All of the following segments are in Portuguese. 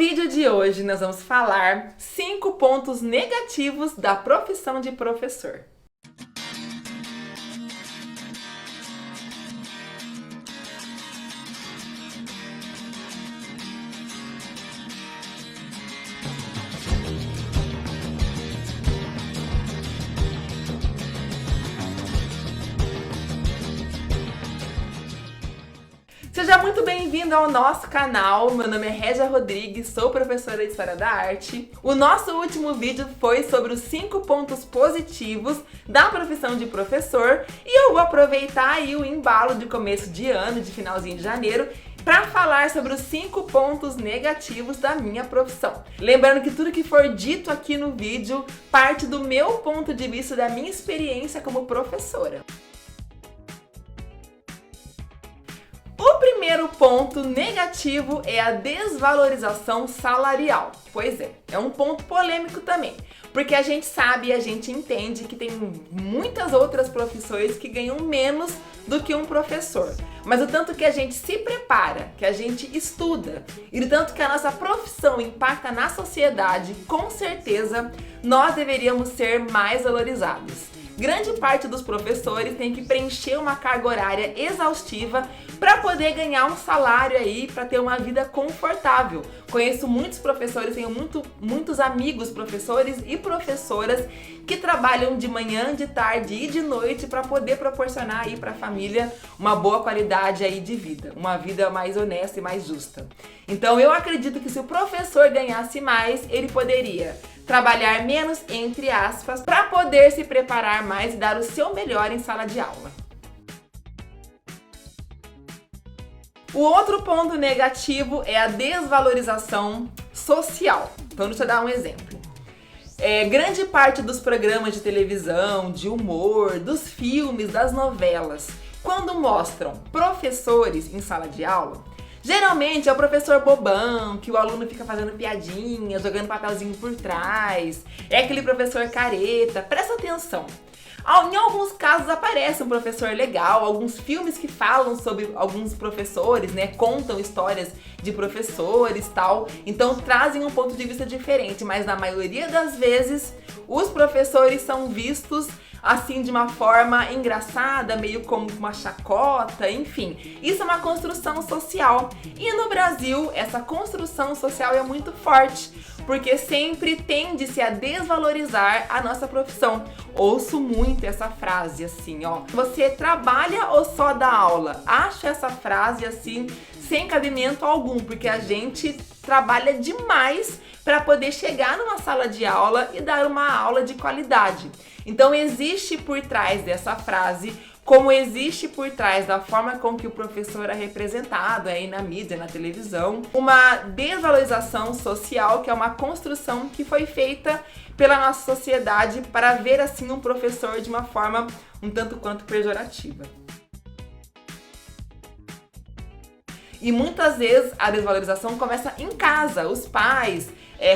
vídeo de hoje nós vamos falar 5 pontos negativos da profissão de professor. Seja muito bem-vindo ao nosso canal, meu nome é Régia Rodrigues, sou professora de História da Arte. O nosso último vídeo foi sobre os 5 pontos positivos da profissão de professor e eu vou aproveitar aí o embalo de começo de ano, de finalzinho de janeiro, para falar sobre os 5 pontos negativos da minha profissão. Lembrando que tudo que for dito aqui no vídeo parte do meu ponto de vista, da minha experiência como professora. O primeiro ponto negativo é a desvalorização salarial. Pois é um ponto polêmico também, porque a gente sabe e a gente entende que tem muitas outras profissões que ganham menos do que um professor. Mas o tanto que a gente se prepara, que a gente estuda e o tanto que a nossa profissão impacta na sociedade, com certeza nós deveríamos ser mais valorizados. Grande parte dos professores tem que preencher uma carga horária exaustiva para poder ganhar um salário aí, para ter uma vida confortável. Conheço muitos professores, tenho muitos amigos professores e professoras que trabalham de manhã, de tarde e de noite para poder proporcionar aí para a família uma boa qualidade aí de vida, uma vida mais honesta e mais justa. Então eu acredito que se o professor ganhasse mais, ele poderia trabalhar menos, entre aspas, para poder se preparar mais e dar o seu melhor em sala de aula. O outro ponto negativo é a desvalorização social. Então deixa eu dar um exemplo. Grande parte dos programas de televisão, de humor, dos filmes, das novelas, quando mostram professores em sala de aula, geralmente é o professor bobão, que o aluno fica fazendo piadinha, jogando papelzinho por trás. É aquele professor careta. Presta atenção. Em alguns casos aparece um professor legal, alguns filmes que falam sobre alguns professores, né, contam histórias de professores e tal, então trazem um ponto de vista diferente, mas na maioria das vezes os professores são vistos assim de uma forma engraçada, meio como uma chacota, enfim. Isso é uma construção social. E no Brasil, essa construção social é muito forte, porque sempre tende-se a desvalorizar a nossa profissão. Ouço muito essa frase assim, ó. Você trabalha ou só dá aula? Acho essa frase assim, sem cabimento algum, porque a gente trabalha demais para poder chegar numa sala de aula e dar uma aula de qualidade. Então existe por trás dessa frase, como existe por trás da forma com que o professor é representado aí na mídia, na televisão, uma desvalorização social, que é uma construção que foi feita pela nossa sociedade para ver assim um professor de uma forma um tanto quanto pejorativa. E muitas vezes a desvalorização começa em casa, os pais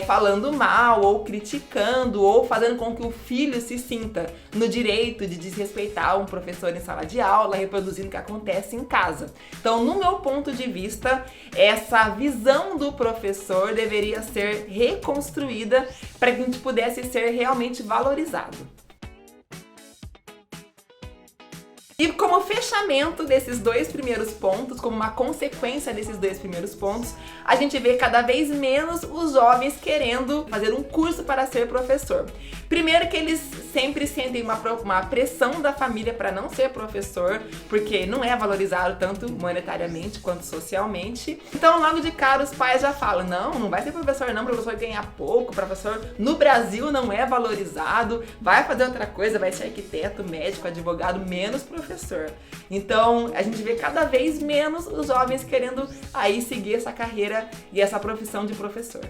falando mal, ou criticando, ou fazendo com que o filho se sinta no direito de desrespeitar um professor em sala de aula, reproduzindo o que acontece em casa. Então, no meu ponto de vista, essa visão do professor deveria ser reconstruída para que a gente pudesse ser realmente valorizado. E como fechamento desses 2 primeiros pontos, como uma consequência desses 2 primeiros pontos, a gente vê cada vez menos os jovens querendo fazer um curso para ser professor. Primeiro que eles sempre sentem uma pressão da família para não ser professor, porque não é valorizado tanto monetariamente quanto socialmente. Então logo de cara os pais já falam, não vai ser professor não, professor ganha pouco, professor no Brasil não é valorizado, vai fazer outra coisa, vai ser arquiteto, médico, advogado, menos professor. Então a gente vê cada vez menos os jovens querendo aí seguir essa carreira e essa profissão de professor.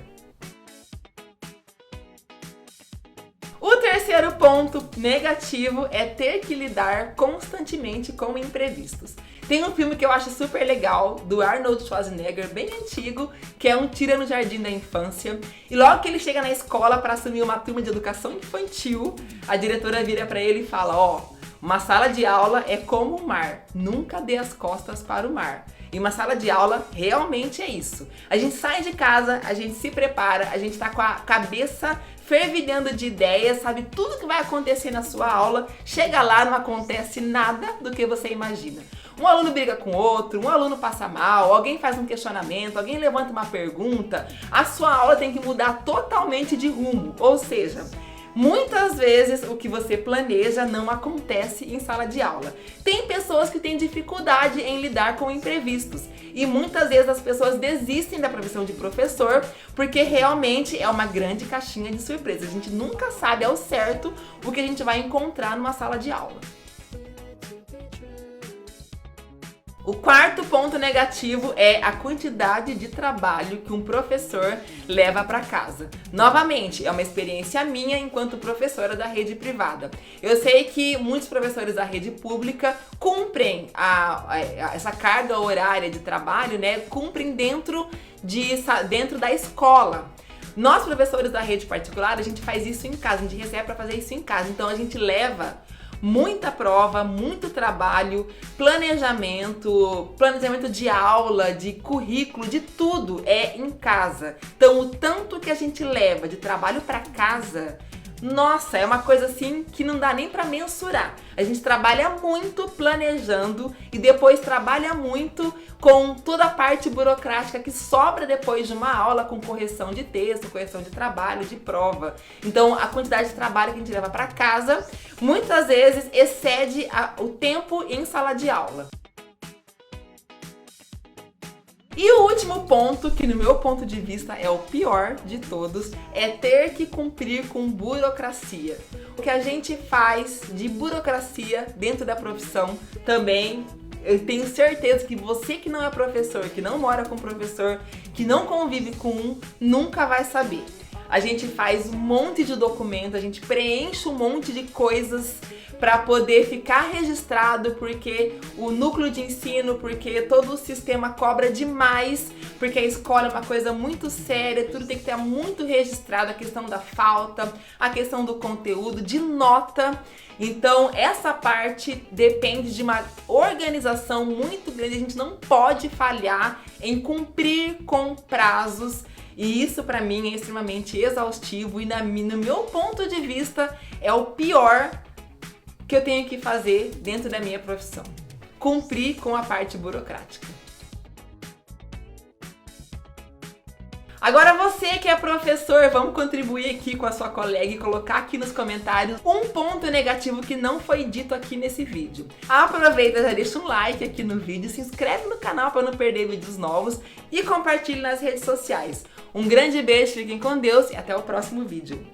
O terceiro ponto negativo é ter que lidar constantemente com imprevistos. Tem um filme que eu acho super legal, do Arnold Schwarzenegger, bem antigo, que é Um Tira no Jardim da Infância. E logo que ele chega na escola para assumir uma turma de educação infantil, a diretora vira para ele e fala, uma sala de aula é como o mar, nunca dê as costas para o mar. E uma sala de aula realmente é isso. A gente sai de casa, a gente se prepara, a gente tá com a cabeça fervilhando de ideias, sabe tudo que vai acontecer na sua aula, chega lá, não acontece nada do que você imagina. Um aluno briga com outro, um aluno passa mal, alguém faz um questionamento, alguém levanta uma pergunta, a sua aula tem que mudar totalmente de rumo, ou seja, muitas vezes o que você planeja não acontece em sala de aula. Tem pessoas que têm dificuldade em lidar com imprevistos e muitas vezes as pessoas desistem da profissão de professor porque realmente é uma grande caixinha de surpresa. A gente nunca sabe ao certo o que a gente vai encontrar numa sala de aula. O quarto ponto negativo é a quantidade de trabalho que um professor leva para casa. Novamente, é uma experiência minha enquanto professora da rede privada. Eu sei que muitos professores da rede pública cumprem essa carga horária de trabalho, né? Cumprem dentro da escola. Nós, professores da rede particular, a gente faz isso em casa, a gente recebe para fazer isso em casa. Então a gente leva muita prova, muito trabalho, planejamento de aula, de currículo, de tudo é em casa. Então o tanto que a gente leva de trabalho para casa, nossa, é uma coisa assim que não dá nem para mensurar. A gente trabalha muito planejando e depois trabalha muito com toda a parte burocrática que sobra depois de uma aula, com correção de texto, correção de trabalho, de prova. Então a quantidade de trabalho que a gente leva para casa muitas vezes excede o tempo em sala de aula. E o último ponto, que no meu ponto de vista é o pior de todos, é ter que cumprir com burocracia. O que a gente faz de burocracia dentro da profissão também, eu tenho certeza que você que não é professor, que não mora com professor, que não convive com um, nunca vai saber. A gente faz um monte de documento, a gente preenche um monte de coisas para poder ficar registrado, porque o núcleo de ensino, porque todo o sistema cobra demais, porque a escola é uma coisa muito séria, tudo tem que estar muito registrado, a questão da falta, a questão do conteúdo, de nota. Então essa parte depende de uma organização muito grande, a gente não pode falhar em cumprir com prazos. E isso pra mim é extremamente exaustivo e no meu ponto de vista é o pior que eu tenho que fazer dentro da minha profissão. Cumprir com a parte burocrática. Agora você que é professor, vamos contribuir aqui com a sua colega e colocar aqui nos comentários um ponto negativo que não foi dito aqui nesse vídeo. Aproveita, já deixa um like aqui no vídeo, se inscreve no canal para não perder vídeos novos e compartilhe nas redes sociais. Um grande beijo, fiquem com Deus e até o próximo vídeo.